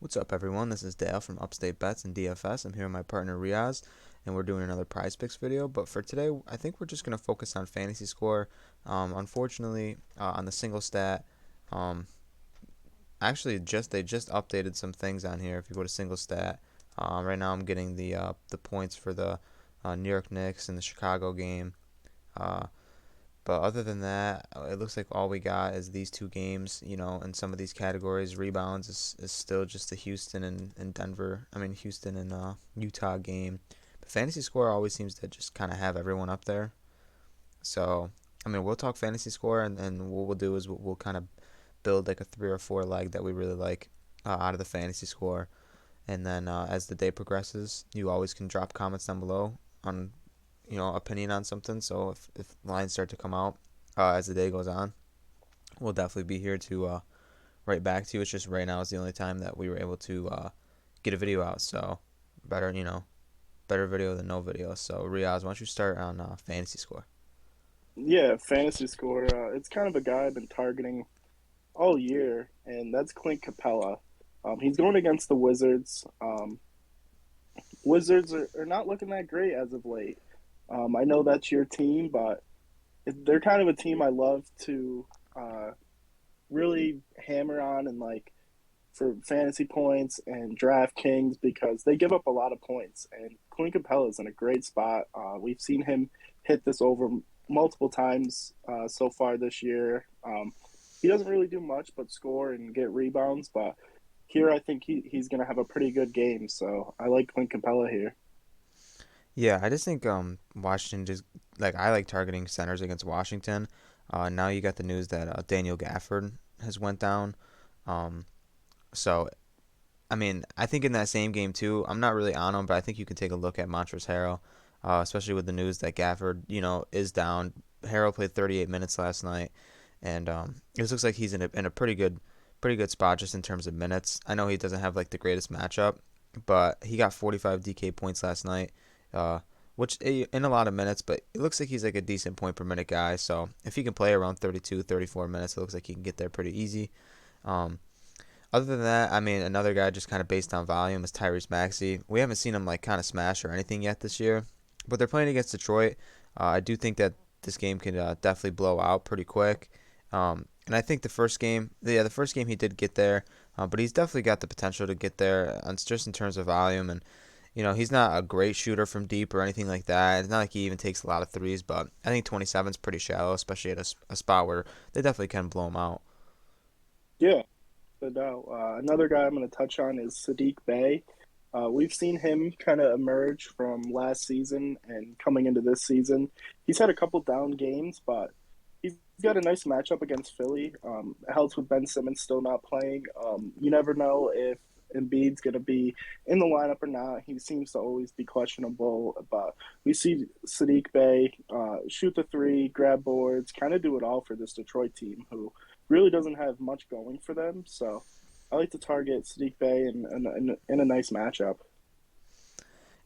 What's up, everyone? This is Dale from Upstate Bets and DFS. I'm here with my partner Riaz, and we're doing another Prize Picks video. But for today, I think we're just going to focus on fantasy score. Unfortunately, on the single stat, um, actually, they just updated some things on here. If you go to single stat, right now I'm getting the points for the New York Knicks and the Chicago game. Uh, but other than that, it looks like all we got is these two games. In some of these categories, rebounds is still just the Houston and Denver. I mean, Houston and Utah game. But fantasy score always seems to just kind of have everyone up there. So, I mean, we'll talk fantasy score, and what we'll do is we'll kind of build like a three or four leg that we really like out of the fantasy score. And then as the day progresses, you always can drop comments down below on opinion on something. So if lines start to come out as the day goes on, we'll definitely be here to write back to you. It's just right now is the only time that we were able to get a video out. So better better video than no video. So Riaz, why don't you start on fantasy score? Yeah, fantasy score. It's kind of a guy I've been targeting all year, and that's Clint Capella. He's going against the Wizards. Wizards are not looking that great as of late. I know that's your team, but they're kind of a team I love to really hammer on and like for fantasy points and DraftKings because they give up a lot of points. And Clint Capella is in a great spot. We've seen him hit this over multiple times so far this year. He doesn't really do much but score and get rebounds, but here I think he's going to have a pretty good game. So I like Clint Capella here. Yeah, I just think Washington just like I like targeting centers against Washington. Now you got the news that Daniel Gafford has went down. Um, so I mean, I think in that same game too, I'm not really on him, but I think you can take a look at Montrezl Harrell, especially with the news that Gafford, is down. Harrell played 38 minutes last night, and it looks like he's in a pretty good spot just in terms of minutes. I know he doesn't have like the greatest matchup, but he got 45 DK points last night, uh, which in a lot of minutes, but it looks like he's like a decent point per minute guy. So if he can play around 32, 34 minutes, it looks like he can get there pretty easy. Um, Other than that, I mean, another guy just kind of based on volume is Tyrese Maxey. We haven't seen him like kind of smash or anything yet this year, but they're playing against Detroit. I do think that this game can definitely blow out pretty quick. And I think the first game he did get there, but he's definitely got the potential to get there, just in terms of volume. And he's not a great shooter from deep or anything like that. It's not like he even takes a lot of threes, but I think 27 is pretty shallow, especially at a spot where they definitely can blow him out. Yeah, no doubt. Another guy I'm going to touch on is Sadiq Bey. We've seen him kind of emerge from last season and coming into this season. He's had a couple down games, but he's got a nice matchup against Philly. It helps with Ben Simmons still not playing. You never know if Embiid's going to be in the lineup or not. He seems to always be questionable, but we see Sadiq Bey shoot the three, grab boards, kind of do it all for this Detroit team who really doesn't have much going for them. So I like to target Sadiq Bey in a nice matchup.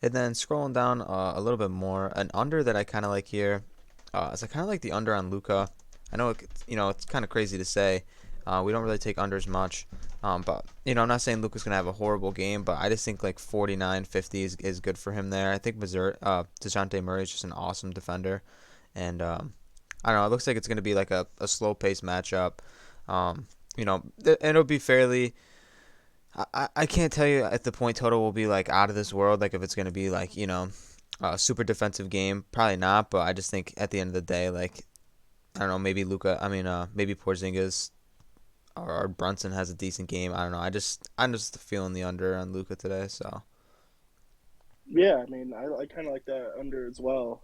And then scrolling down a little bit more, an under that I kind of like here is I kind of like the under on Luca. I know it's kind of crazy to say. We don't really take unders much, but I'm not saying Luca's gonna have a horrible game, but I just think like 49, 50 is good for him there. I think Dejounte Murray is just an awesome defender, and I don't know. It looks like it's gonna be like a slow paced matchup. And it'll be fairly. I can't tell you if the point total will be like out of this world, like if it's going to be like, a super defensive game. Probably not, but I just think at the end of the day, like, I don't know, maybe maybe Porzingis or Brunson has a decent game. I don't know. I'm just feeling the under on Luca today, so. Yeah, I mean, I kind of like that under as well.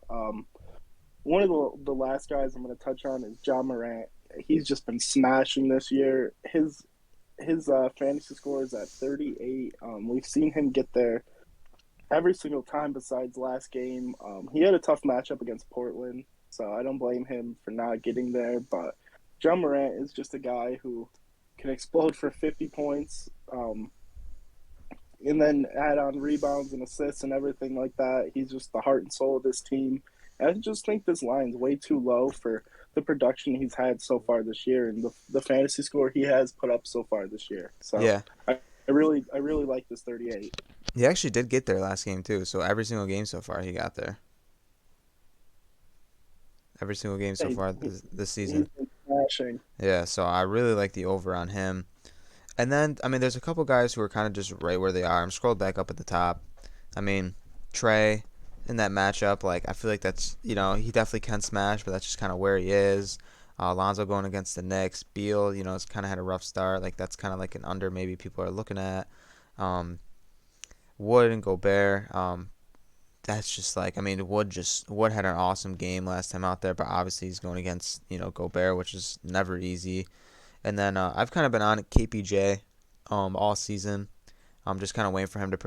One of the last guys I'm going to touch on is John Morant. He's just been smashing this year. His fantasy score is at 38. We've seen him get there every single time besides last game. He had a tough matchup against Portland, so I don't blame him for not getting there. But John Morant is just a guy who can explode for 50 points, and then add on rebounds and assists and everything like that. He's just the heart and soul of this team. And I just think this line's way too low for the production he's had so far this year and the fantasy score he has put up so far this year. So Yeah. I I really like this 38. He actually did get there last game too. So every single game so far, he got there. Every single game so Hey, far this he's season. been smashing. Yeah, so I really like the over on him. And then, I mean, there's a couple guys who are kind of just right where they are. I'm scrolled back up at the top. I mean, Trey in that matchup, like I feel like that's he definitely can smash, but that's just kind of where he is. Alonzo going against the Knicks, Beal, it's kind of had a rough start. Like that's kind of like an under maybe people are looking at. Um, Wood and Gobert, that's just like I mean Wood had an awesome game last time out there, but obviously he's going against Gobert, which is never easy. And then I've kind of been on KPJ all season. I'm just kind of waiting for him to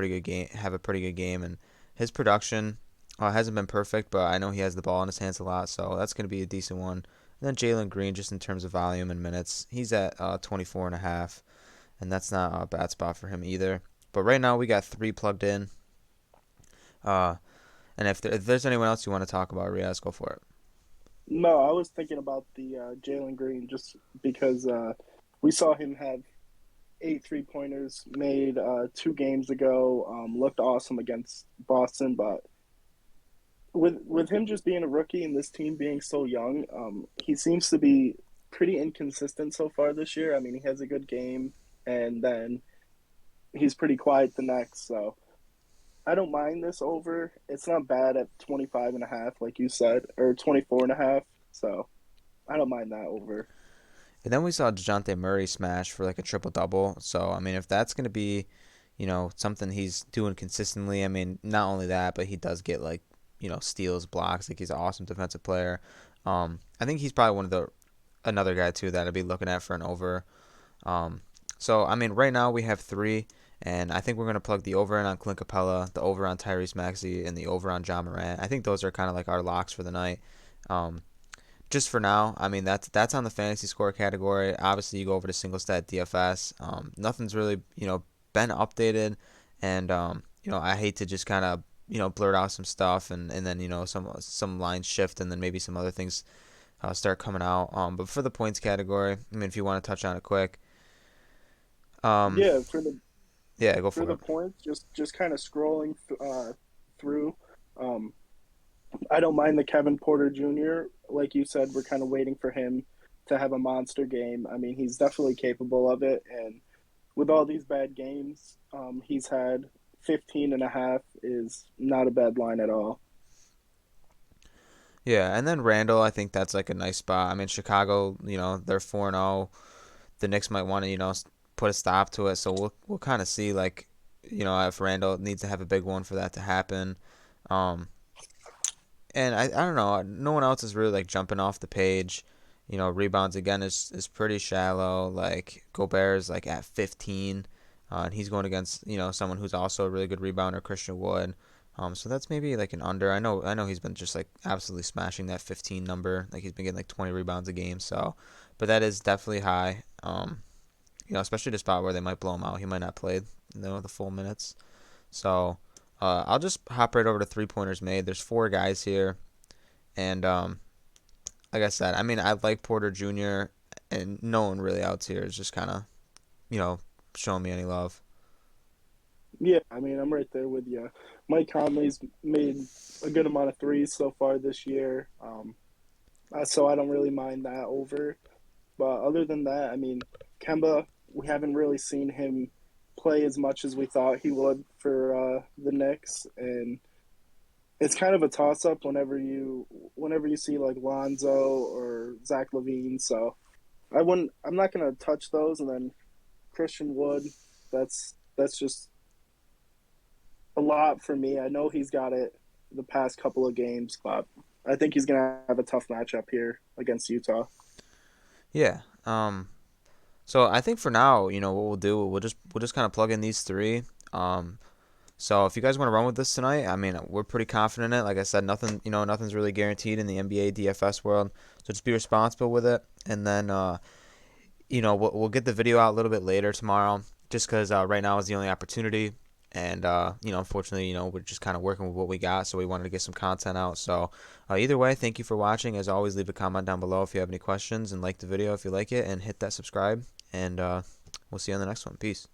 have a pretty good game, and his production hasn't been perfect, but I know he has the ball in his hands a lot, so that's going to be a decent one. And then Jalen Green, just in terms of volume and minutes, he's at 24 and a half, and that's not a bad spot for him either. But right now we got three plugged in. Uh, and if there's anyone else you want to talk about, Riaz, go for it. No, I was thinking about the Jalen Green just because we saw him have 8 3 pointers made 2 games ago. Looked awesome against Boston, but with him just being a rookie and this team being so young, he seems to be pretty inconsistent so far this year. I mean, he has a good game and then he's pretty quiet the next. So I don't mind this over. It's not bad at 25 and a half, like you said, or 24 and a half. So I don't mind that over. And then we saw Dejounte Murray smash for like a triple double. So I mean, if that's gonna be, something he's doing consistently. I mean, not only that, but he does get like, steals, blocks. Like he's an awesome defensive player. I think he's probably one of the another guy too that I'd be looking at for an over. Um, so I mean, right now we have three, and I think we're gonna plug the over in on Clint Capella, the over on Tyrese Maxey, and the over on John Morant. I think those are kind of like our locks for the night. Um, just for now, I mean that's on the fantasy score category. Obviously, you go over to single stat DFS. Nothing's really been updated, and I hate to just kind of blurt out some stuff and then some lines shift and then maybe some other things start coming out. But for the points category, I mean if you want to touch on it quick, um, Yeah, yeah, go for for the it. points, just kind of scrolling through. Um, I don't mind the Kevin Porter Jr. Like you said, we're kind of waiting for him to have a monster game. I mean, he's definitely capable of it. And with all these bad games he's had, 15 and a half is not a bad line at all. Yeah, and then Randall, I think that's like a nice spot. I mean Chicago, they're 4-0. The Knicks might want to put a stop to it. So we'll kind of see like if Randall needs to have a big one for that to happen. Um, and I don't know. No one else is really like jumping off the page. Rebounds again is pretty shallow. Like Gobert is like at 15, and he's going against someone who's also a really good rebounder, Christian Wood. So that's maybe like an under. I know he's been just like absolutely smashing that 15 number. Like he's been getting like 20 rebounds a game. So, but that is definitely high. Especially the spot where they might blow him out. He might not play the full minutes. So I'll just hop right over to three pointers made. There's four guys here, and like I said, I mean I like Porter Jr. and no one really out here is just kind of you know showing me any love. Yeah, I mean, I'm right there with you. Mike Conley's made a good amount of threes so far this year, so I don't really mind that over. But other than that, I mean, Kemba, we haven't really seen him play as much as we thought he would for the Knicks, and it's kind of a toss up whenever you see like Lonzo or Zach Levine. So I'm not gonna touch those, and then Christian Wood. That's just a lot for me. I know he's got it the past couple of games, but I think he's gonna have a tough matchup here against Utah. Yeah. So I think for now, what we'll do, we'll just kind of plug in these three. Um, So if you guys want to run with this tonight, I mean, we're pretty confident in it. Like I said, nothing's really guaranteed in the NBA DFS world. So just be responsible with it, and then we'll get the video out a little bit later tomorrow, just because right now is the only opportunity, and unfortunately, we're just kind of working with what we got, so we wanted to get some content out. So either way, thank you for watching. As always, leave a comment down below if you have any questions, and like the video if you like it, and hit that subscribe, and we'll see you on the next one. Peace.